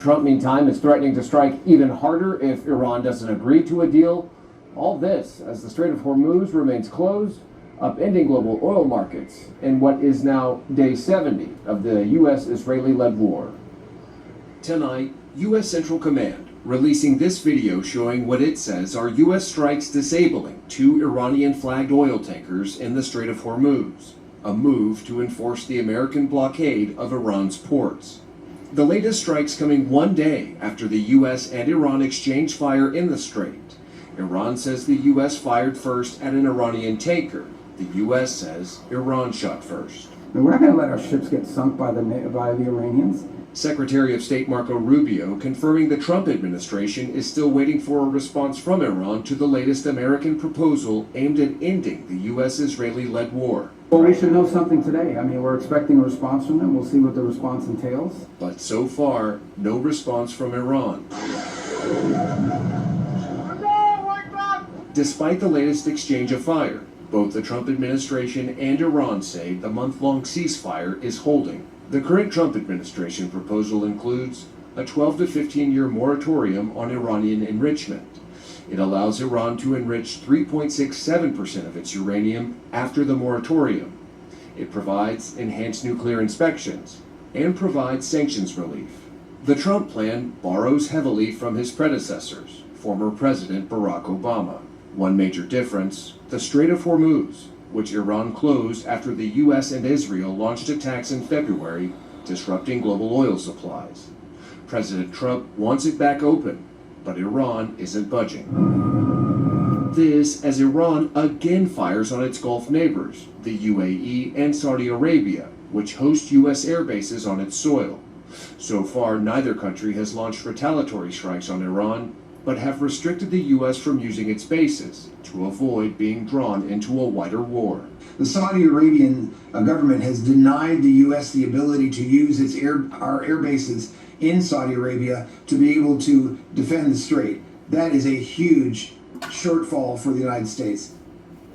Trump, meantime, is threatening to strike even harder if Iran doesn't agree to a deal. All this as the Strait of Hormuz remains closed, upending global oil markets in what is now day 70 of the U.S.-Israeli-led war. Tonight, U.S. Central Command releasing this video showing what it says are U.S. strikes disabling 2 Iranian-flagged oil tankers in the Strait of Hormuz, a move to enforce the American blockade of Iran's ports. The latest strikes coming one day after the U.S. and Iran exchanged fire in the strait. Iran says the U.S. fired first at an Iranian tanker. The U.S. says Iran shot first. We're not going to let our ships get sunk by the Iranians. Secretary of State Marco Rubio confirming the Trump administration is still waiting for a response from Iran to the latest American proposal aimed at ending the U.S.-Israeli-led war. Well, we should know something today. I mean, we're expecting a response from them. We'll see what the response entails. But so far, no response from Iran. Despite the latest exchange of fire, both the Trump administration and Iran say the month-long ceasefire is holding. The current Trump administration proposal includes a 12 to 15-year moratorium on Iranian enrichment. It allows Iran to enrich 3.67% of its uranium after the moratorium. It provides enhanced nuclear inspections and provides sanctions relief. The Trump plan borrows heavily from his predecessors, former President Barack Obama. One major difference, the Strait of Hormuz, which Iran closed after the U.S. and Israel launched attacks in February, disrupting global oil supplies. President Trump wants it back open, but Iran isn't budging. This as Iran again fires on its Gulf neighbors, the UAE and Saudi Arabia, which host U.S. air bases on its soil. So far, neither country has launched retaliatory strikes on Iran, but have restricted the U.S. from using its bases to avoid being drawn into a wider war. The Saudi Arabian government has denied the U.S. the ability to use our air bases in Saudi Arabia to be able to defend the strait. That is a huge shortfall for the United States.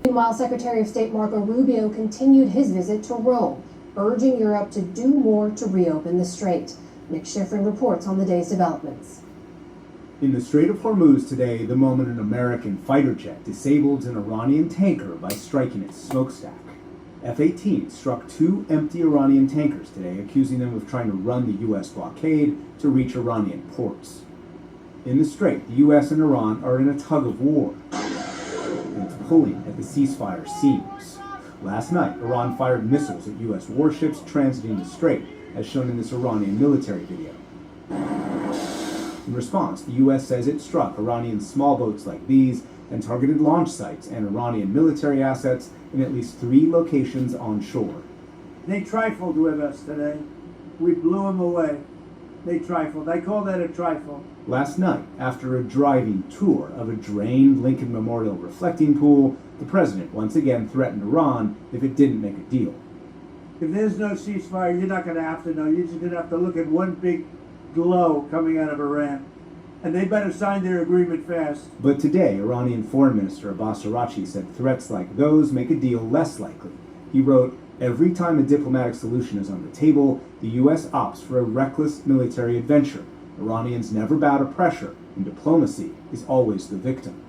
Meanwhile, Secretary of State Marco Rubio continued his visit to Rome, urging Europe to do more to reopen the strait. Nick Schifrin reports on the day's developments. In the Strait of Hormuz today, the moment an American fighter jet disabled an Iranian tanker by striking its smokestack. F-18 struck 2 empty Iranian tankers today, accusing them of trying to run the U.S. blockade to reach Iranian ports. In the strait, the U.S. and Iran are in a tug of war, and it's pulling at the ceasefire seams. Last night, Iran fired missiles at U.S. warships transiting the strait, as shown in this Iranian military video. In response, the U.S. says it struck Iranian small boats like these and targeted launch sites and Iranian military assets in at least 3 locations on shore. They trifled with us today. We blew them away. They trifled. I call that a trifle. Last night, after a driving tour of a drained Lincoln Memorial reflecting pool, the president once again threatened Iran if it didn't make a deal. If there's no ceasefire, you're not going to have to know. You're just going to have to look at one big glow coming out of Iran. And they better sign their agreement fast. But today, Iranian Foreign Minister Abbas Araghchi said threats like those make a deal less likely. He wrote, "Every time a diplomatic solution is on the table, the U.S. opts for a reckless military adventure. Iranians never bow to pressure, and diplomacy is always the victim."